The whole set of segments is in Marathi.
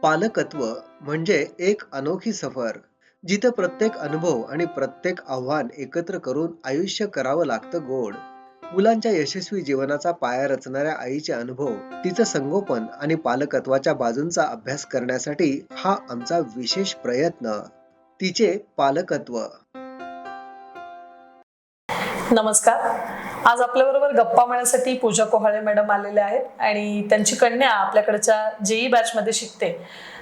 पालकत्व म्हणजे एक अनोखी सफर जिथे प्रत्येक अनुभव आणि प्रत्येक आव्हान एकत्र करून आयुष्य करावं लागतं गोड. मुलांच्या यशस्वी जीवनाचा पाया रचणाऱ्या आईचे अनुभव, तिचं संगोपन आणि पालकत्वाच्या बाजूंचा अभ्यास करण्यासाठी हा आमचा विशेष प्रयत्न. तिचे पालकत्व. नमस्कार. आज आपल्याबरोबर गप्पा मारण्यासाठी पूजा कोहाळे मॅडम आलेले आहेत आणि त्यांची कन्या आपल्याकडच्या जेई बॅच मध्ये शिकते.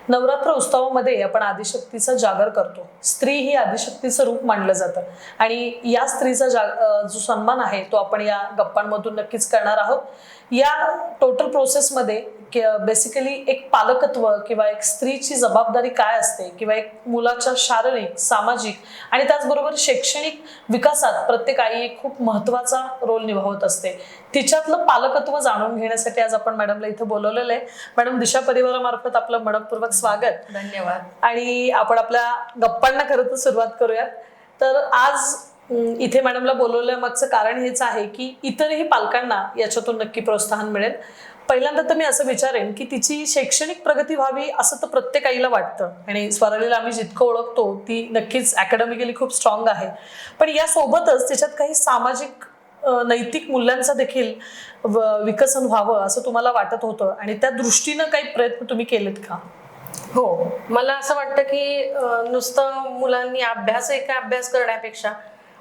नवरात्र उत्सवामध्ये आपण आदिशक्तीचा जागर करतो. स्त्री ही आदिशक्तीचं रूप मानलं जातं आणि या स्त्रीचा जो सन्मान आहे तो आपण या गप्पांमधून नक्कीच करणार आहोत. या टोटल प्रोसेसमध्ये बेसिकली एक पालकत्व किंवा एक स्त्रीची जबाबदारी काय असते किंवा एक मुलाच्या शारीरिक, सामाजिक आणि त्याचबरोबर शैक्षणिक विकासात प्रत्येक आई एक खूप महत्वाचा रोल निभावत असते. तिच्यातलं पालकत्व जाणून घेण्यासाठी आज आपण मॅडमला इथे बोलवलेलं आहे. मॅडम, दिशा परिवारामार्फत आपलं मनपूर्वक स्वागत. धन्यवाद. आणि आपण आपल्या गप्पांना खरं तर सुरुवात करूयात. तर आज इथे मॅडमला बोलवल्या मागचं कारण हेच आहे की इतरही पालकांना याच्यातून नक्की प्रोत्साहन मिळेल. पहिल्यांदा तर मी असं विचारेन की तिची शैक्षणिक प्रगती व्हावी असं तर प्रत्येक आईला वाटतं आणि स्वरालीला आम्ही जितकं ओळखतो ती नक्कीच अकॅडमिकली खूप स्ट्रॉंग आहे, पण यासोबतच तिच्यात काही सामाजिक नैतिक मूल्यांचं देखील विकसन व्हावं असं तुम्हाला वाटत होतं आणि त्या दृष्टीनं काही प्रयत्न तुम्ही केलेत का? हो, मला असं वाटतं की नुसतं मुलांनी अभ्यास करण्यापेक्षा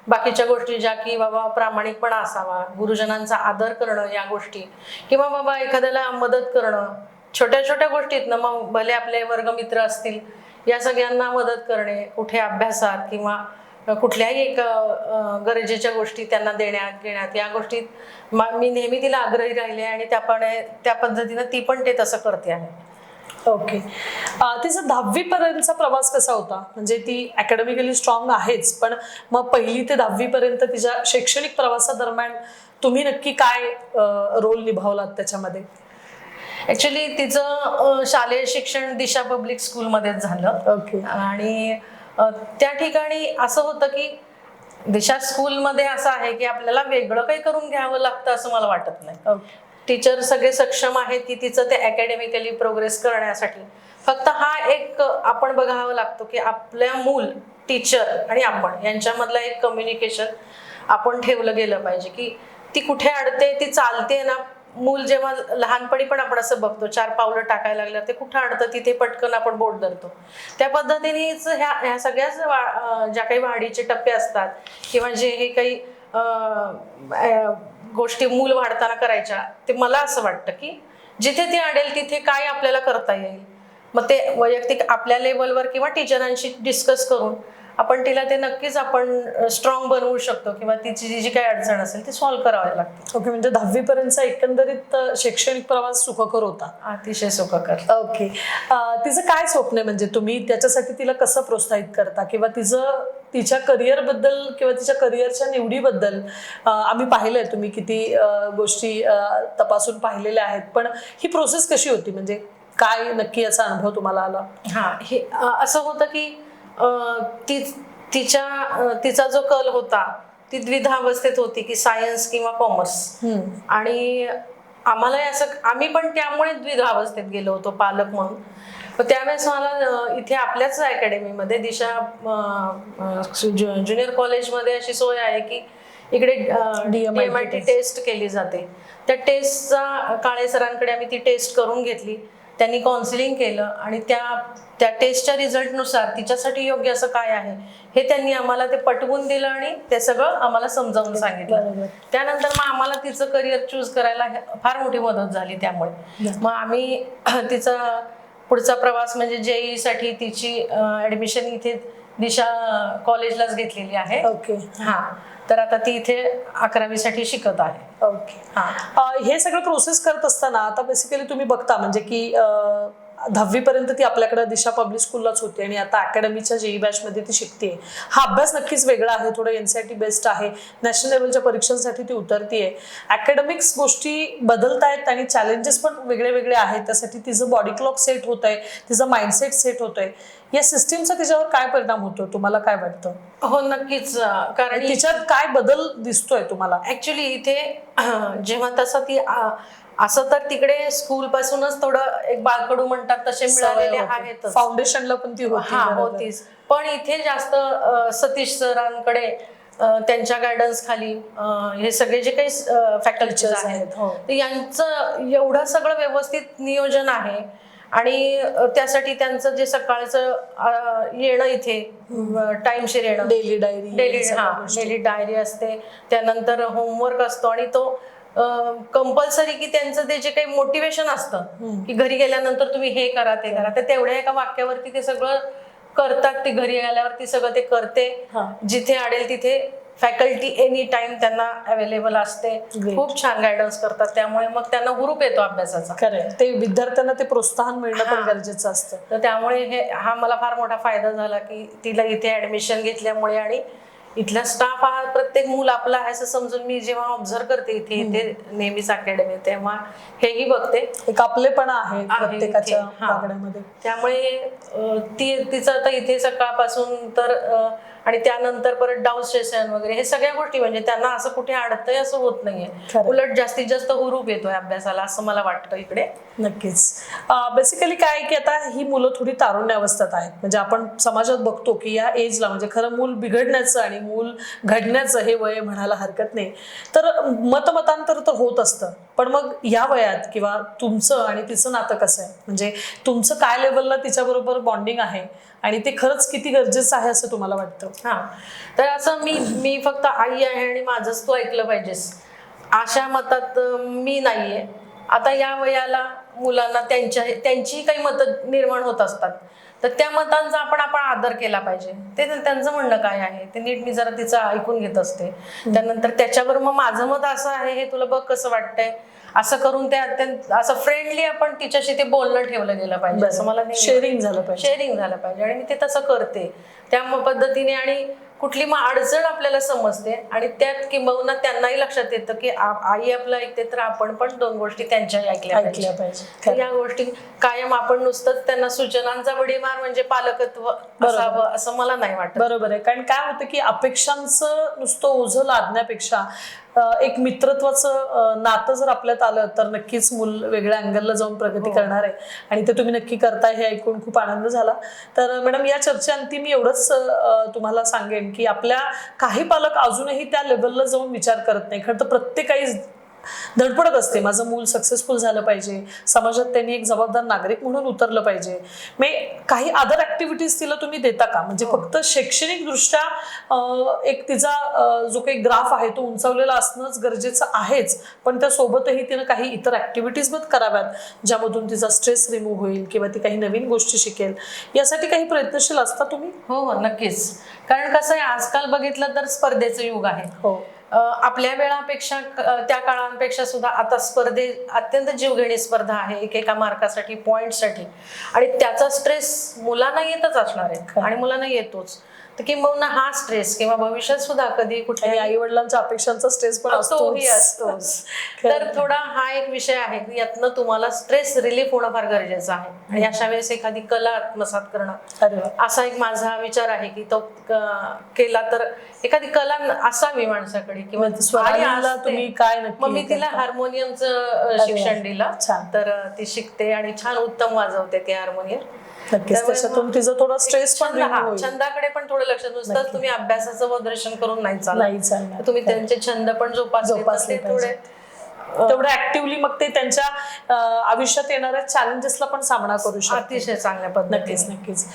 बाकीच्या गोष्टी ज्या की बाबा प्रामाणिकपणा असावा, गुरुजनांचा आदर करणं या गोष्टी, किंवा बाबा एखाद्याला मदत करणं छोट्या छोट्या गोष्टीत ना, मग भले आपले वर्गमित्र असतील या सगळ्यांना मदत करणे, कुठे अभ्यासात किंवा कुठल्याही एक गरजेच्या गोष्टी त्यांना घेण्यात या गोष्टीत मी नेहमी तिला आग्रही राहिले आणि त्या पद्धतीनं ती पण ते तसं करते आहे. ओके. तिचा 10वी पर्यंतचा प्रवास कसा होता? म्हणजे ती अकॅडमिकली स्ट्रॉंग आहेच, पण मग 1ली ते 10वी पर्यंत तिच्या शैक्षणिक प्रवासादरम्यान तुम्ही नक्की काय रोल निभावलात त्याच्यामध्ये? ऍक्च्युली तिचं शालेय शिक्षण दिशा पब्लिक स्कूलमध्येच झालं. ओके. आणि त्या ठिकाणी असं होतं की दिशा स्कूलमध्ये असं आहे की आपल्याला वेगळं काही करून घ्यावं लागतं असं मला वाटत नाही. टीचर सगळे सक्षम आहेत की तिचं ते अकॅडमिकली प्रोग्रेस करण्यासाठी. फक्त हा एक आपण बघावं लागतो की आपल्या मूल, टीचर आणि आपण यांच्यामधलं एक कम्युनिकेशन आपण ठेवलं गेलं पाहिजे की ती कुठे अडते, ती चालते ना. मूल जेव्हा लहानपणी पण आपण असं बघतो 4 पावलं टाकायला लागलं ते कुठं अडतं तिथे पटकन आपण बोट धरतो. त्या पद्धतीनेच ह्या सगळ्याच ज्या काही वाढीचे टप्पे असतात किंवा जे हे काही गोष्टी मूल वाढताना करायच्या, ते मला असं वाटतं की जिथे ती अडेल तिथे काय आपल्याला करता येईल, मग ते वैयक्तिक आपल्या लेवलवर किंवा टीचरांशी डिस्कस करून आपण तिला ते नक्कीच आपण स्ट्रॉंग बनवू शकतो किंवा तिची जी काही अडचण असेल ती सॉल्व्ह करावी लागते. ओके. म्हणजे 10वी पर्यंतचा एकंदरीत शैक्षणिक प्रवास सुखकर होता. अतिशय सुखकर. ओके. तिचं काय स्वप्न आहे? म्हणजे तुम्ही त्याच्यासाठी तिला कसं प्रोत्साहित करता किंवा तिच्या करिअर बद्दल किंवा तिच्या करिअरच्या निवडीबद्दल आम्ही पाहिलंय, तुम्ही किती गोष्टी तपासून पाहिलेल्या आहेत, पण ही प्रोसेस कशी होती? म्हणजे काय नक्की याचा अनुभव तुम्हाला आला? हे असं होतं की तिचा जो कल होता ती द्विधावस्थेत होती की सायन्स किंवा कॉमर्स. आणि आम्ही पण त्यामुळे द्विधावस्थेत गेलो होतो पालक म्हणून. त्यावेळेस मला इथे आपल्याच अकॅडमीमध्ये दिशा ज्युनियर कॉलेजमध्ये अशी सोय आहे की इकडे DMIT टेस्ट केली जाते. त्या टेस्टचा काळे सरांकडे आम्ही ती टेस्ट करून घेतली. त्यांनी काउन्सिलिंग केलं आणि त्या टेस्टच्या रिझल्टनुसार तिच्यासाठी योग्य असं काय आहे हे त्यांनी आम्हाला ते पटवून दिलं आणि ते सगळं आम्हाला समजावून सांगितलं. त्यानंतर मग आम्हाला तिचं करिअर चूज करायला फार मोठी मदत झाली. त्यामुळे मग आम्ही तिचा पुढचा प्रवास म्हणजे JEE साठी तिची ऍडमिशन इथे दिशा कॉलेजलाच घेतलेली आहे. ओके. तर आता ती इथे 11वी साठी शिकत आहे. ओके. हे सगळं प्रोसेस करत असताना आता बेसिकली तुम्ही बघता म्हणजे की 10वी पर्यंत ती आपल्याकडे दिशा पब्लिक स्कूललाच होती आणि आता अकॅडमीच्या JEE बॅच मध्ये ती शिकते. हा अभ्यास नक्कीच वेगळा आहे, थोडं NCERT बेस्ड आहे, नॅशनल लेवलच्या परीक्षांसाठी ती उतरतीये. अकॅडमिक्स गोष्टी बदलतायत आणि चॅलेंजेस पण वेगळे वेगळे आहेत. त्यासाठी तिचं बॉडी क्लॉक सेट होत आहे, तिचं माइंडसेट सेट होत आहे. या सिस्टीमचा तिच्यावर काय परिणाम होतो, तुम्हाला काय वाटतं? हो, नक्कीच. कारण तिच्यात काय बदल दिसतोय तुम्हाला? ऍक्च्युली इथे जेव्हा तसा ती असं तर तिकडे स्कूल पासूनच थोडं एक बाळकडू म्हणतात तसे मिळालेले आहेतच. फाउंडेशनला पण ती होती. हा बरोबर. होतीच. पण इथे जास्त सतीश सरांकडे त्यांच्या गायडन्स खाली हे सगळे जे काही फॅकल्टीज Teachers आहेत आहेत, हो. तर यांचं एवढं सगळं व्यवस्थित नियोजन आहे. आणि त्यासाठी त्यांचं जे सकाळचं येणं इथे टाइमशीर येणं, डेली डायरी, डेली डायरी असते, त्यानंतर होमवर्क असतो आणि तो कंपल्सरी की त्यांचं ते जे काही मोटिवेशन असतं की घरी गेल्यानंतर तुम्ही हे करा ते करा, तर तेवढ्या एका वाक्यावरती ते सगळं करतात. ते घरी आल्यावरती सगळं ते करते. जिथे आडेल तिथे फॅकल्टी एनी टाइम त्यांना अवेलेबल असते. खूप छान गायडन्स करतात, त्यामुळे मग त्यांना हुरूप येतो अभ्यासाचा. खरं ते विद्यार्थ्यांना ते प्रोत्साहन मिळणं पण गरजेचं असतं. तर त्यामुळे हा मला फार मोठा फायदा झाला की तिला इथे ऍडमिशन घेतल्यामुळे. आणि इथला स्टाफ हा प्रत्येक मूल आपला आहे असं समजून मी जेव्हा ऑब्झर्व करते इथे नेहमीच अकॅडमी, तेव्हा हेही बघते एक आपलेपणा आहे प्रत्येकाच्या वागण्यामध्ये. त्यामुळे तिचं आता इथे सकाळपासून तर आणि त्यानंतर परत डाऊन स्टेशन वगैरे हे सगळ्या गोष्टी म्हणजे त्यांना असं कुठे अडतंय असं होत नाहीये. उलट जास्तीत जास्त हुरूप येतोय अभ्यासाला असं मला वाटतं इकडे. नक्कीच. बेसिकली काय की आता ही मुलं थोडी तारुण्य अवस्थेत आहेत. म्हणजे आपण समाजात बघतो की या एजला म्हणजे खरं मूल बिघडण्याचं आणि मूल घडण्याचं हे वय म्हणायला हरकत नाही. तर मतमतांतर तर होत असतं, पण मग या वयात किंवा तुमचं आणि तिचं नातं कसं आहे, म्हणजे तुमचं काय लेवलला तिच्याबरोबर बॉन्डिंग आहे आणि ते खरंच किती गरजेचं आहे असं तुम्हाला वाटतं? हा, तर असं मी फक्त आई आहे आणि माझंच तू ऐकलं पाहिजेस अशा मतात मी नाहीये. आता या वयाला मुलांना त्यांची काही मतं निर्माण होत असतात, तर त्या मतांचा आपण आदर केला पाहिजे. ते त्यांचं म्हणणं काय आहे ते नीट मी जरा तिचं ऐकून घेत असते. त्यानंतर त्याच्यावर मग माझं मत असं आहे हे तुला बघ कसं वाटतंय असं करून ते अत्यंत असं फ्रेंडली आपण तिच्याशी ते बोलणं ठेवलं गेलं पाहिजे असं मला शेअरिंग झालं पाहिजे आणि मी ते तसं करते त्या पद्धतीने. आणि कुठली मग अडचण आपल्याला समजते आणि त्यात किंबहुना त्यांनाही लक्षात येतं की आई आपलं ऐकते तर आपण पण दोन गोष्टी त्यांच्याही ऐकल्या पाहिजे. या गोष्टी कायम आपण नुसतंच त्यांना सूचनांचा भडीमार म्हणजे पालकत्व असावं असं मला नाही वाटत. बरोबर आहे. कारण काय होतं की अपेक्षांचं नुसतं ओझं लादण्यापेक्षा एक मित्रत्वाचं नातं जर आपल्यात आलं तर नक्कीच मूल वेगळ्या अँगलला जाऊन प्रगती करणार आहे आणि ते तुम्ही नक्की करताय हे ऐकून खूप आनंद झाला. तर मॅडम या चर्चेअंती मी एवढंच तुम्हाला सांगेन की आपल्या काही पालक अजूनही त्या लेवलला जाऊन विचार करत नाही. खरं तर प्रत्येकाही धडपडत असते माझं मूल सक्सेसफुल झालं पाहिजे, समाजात त्यांनी एक जबाबदार नागरिक म्हणून उतरलं पाहिजे. काही अदर ऍक्टिव्हिटीज तिला तुम्ही देता का, म्हणजे फक्त शैक्षणिक दृष्ट्या एक तिचा जो काही ग्राफ आहे तो उंचावलेला असणंच गरजेचं आहेच, पण त्यासोबतही तिनं काही इतर ऍक्टिव्हिटीज पण कराव्यात ज्यामधून तिचा स्ट्रेस रिमूव्ह होईल किंवा ती काही नवीन गोष्टी शिकेल, यासाठी काही प्रयत्नशील असता तुम्ही? हो नक्कीच. कारण कसं आहे आजकाल बघितलं तर स्पर्धेचं युग आहे. हो, आपल्या वेळापेक्षा त्या काळांपेक्षा सुद्धा आता अत्यंत जीवघेणी स्पर्धा आहे एकेका मार्कासाठी पॉइंटसाठी. आणि त्याचा स्ट्रेस मुलांना येतच असणार आहे आणि मुलांना येतोच. तर किंबहुना हा स्ट्रेस किंवा भविष्यात सुद्धा कधी कुठे आई वडिलांच्या अपेक्षांचा स्ट्रेस पण असतोच. तर थोडा हा एक विषय आहे की यातनं तुम्हाला स्ट्रेस रिलीफ होणं फार गरजेचं आहे. आणि अशा वेळेस एखादी कला आत्मसात करणं असा एक माझा विचार आहे की तो केला तर एखादी कला असावी माणसाकडे किंवा तुम्ही काय नक्की. मग मी तिला हार्मोनियमचं शिक्षण दिलं, तर ती शिकते आणि छान उत्तम वाजवते ते हार्मोनियम. नक्कीच त्याच्यातून तिचं थोडं स्ट्रेस पण छंदाकडे पण थोडं लक्ष नुसतं तुम्ही अभ्यासाचं प्रदर्शन करून नाही चालणार. तुम्ही त्यांचे छंद पण जोपासले थोडे तेवढं ऍक्टिव्हली मग ते त्यांच्या आयुष्यात येणाऱ्या चॅलेंजेसला पण सामना करू शकतात अतिशय चांगल्या पद्धतीने. नक्कीच.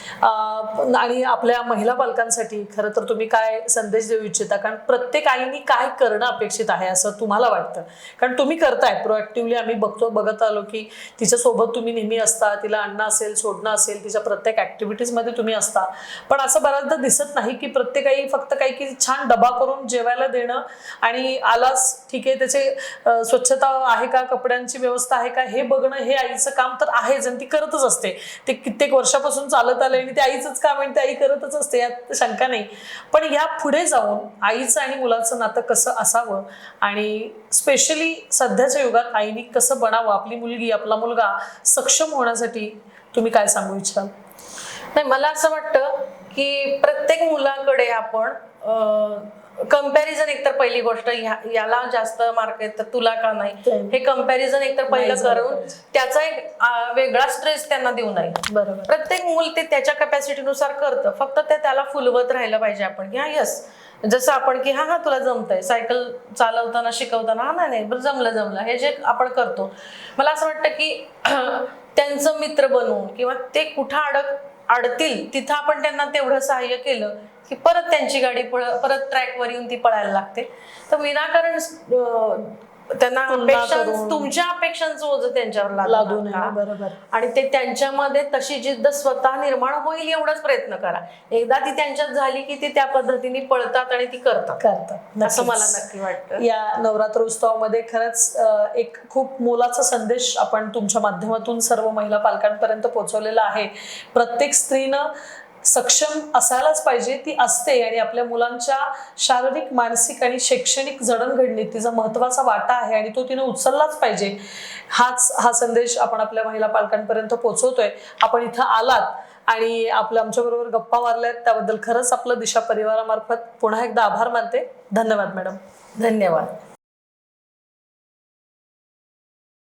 आणि आपल्या महिला पालकांसाठी खरं तर तुम्ही काय संदेश देऊ इच्छिता, कारण प्रत्येक आईनी काय करणं अपेक्षित आहे असं तुम्हाला वाटतं? कारण तुम्ही करताय प्रोएक्टिव्हली, आम्ही बघत आलो की तिच्या सोबत तुम्ही नेहमी असता, तिला आणणं असेल सोडणं असेल तिच्या प्रत्येक ऍक्टिव्हिटीज मध्ये तुम्ही असता. पण असं बऱ्याचदा दिसत नाही की प्रत्येक आई फक्त काही की छान डबा करून जेवायला देणं आणि आलास ठीक आहे त्याचे स्वच्छता आहे का, कपड्यांची व्यवस्था आहे का हे बघणं, हे आईचं काम तर आहेच आणि ती करतच असते. ते कित्येक वर्षापासून चालत आलंय आणि ते आईचंच काम आहे, ते आई करतच असते, यात शंका नाही. पण या पुढे जाऊन आईचं आणि मुलाचं नातं कसं असावं आणि स्पेशली सध्याच्या युगात आईनी कसं बनावं, आपली मुलगी आपला मुलगा सक्षम होण्यासाठी तुम्ही काय सांगू इच्छाल? नाही, मला असं वाटतं की प्रत्येक मुलाकडे आपण कंपॅरिझन एकतर पहिली गोष्ट, याला जास्त मार्क आहेत तर तुला का नाही, हे कंपॅरिझन एकतर पहिलं नाही झालं करून पाहिजे. त्याचा एक वेगळा स्ट्रेस त्यांना देऊ नये. बरोबर. प्रत्येक मूल ते त्याच्या कॅपॅसिटीनुसार करतं, फक्त ते त्याला फुलवत राहिलं पाहिजे आपण की हा यस, जसं आपण की हा तुला जमतंय, सायकल चालवताना शिकवताना हा नाही बरं जमलं हे जे आपण करतो, मला असं वाटतं की त्यांचं मित्र बनवून किंवा ते कुठं अडतील तिथं आपण त्यांना तेवढं सहाय्य केलं की परत त्यांची गाडी परत ट्रॅकवर येऊन ती पळायला लागते. तर विनाकारण त्यांना तुमच्या अपेक्षांचं ओझं त्यांच्यावर लादू नये. बरोबर. आणि ते त्यांच्यामध्ये तशी जिद्द स्वतः निर्माण होईल एवढाच प्रयत्न करा. एकदा ती त्यांच्यात झाली की ते त्या पद्धतीने पळतात आणि ती करतात, असं मला नक्की वाटतं. या नवरात्र उत्सवामध्ये खरंच एक खूप मोलाचा संदेश आपण तुमच्या माध्यमातून सर्व महिला पालकांपर्यंत पोहोचवलेला आहे. प्रत्येक स्त्रीनं सक्षम असायलाच पाहिजे, ती असते, आणि आपल्या मुलांच्या शारीरिक, मानसिक आणि शैक्षणिक जडणघडणीत तिचा महत्वाचा वाटा आहे आणि तो तिने उचललाच पाहिजे. हा संदेश आपण आपल्या महिला पालकांपर्यंत पोहोचवतोय. आपण इथं आलात आणि आमच्या बरोबर गप्पा मारल्यात त्याबद्दल खरंच आपलं दिशा परिवारामार्फत पुन्हा एकदा आभार मानते. धन्यवाद मॅडम. धन्यवाद.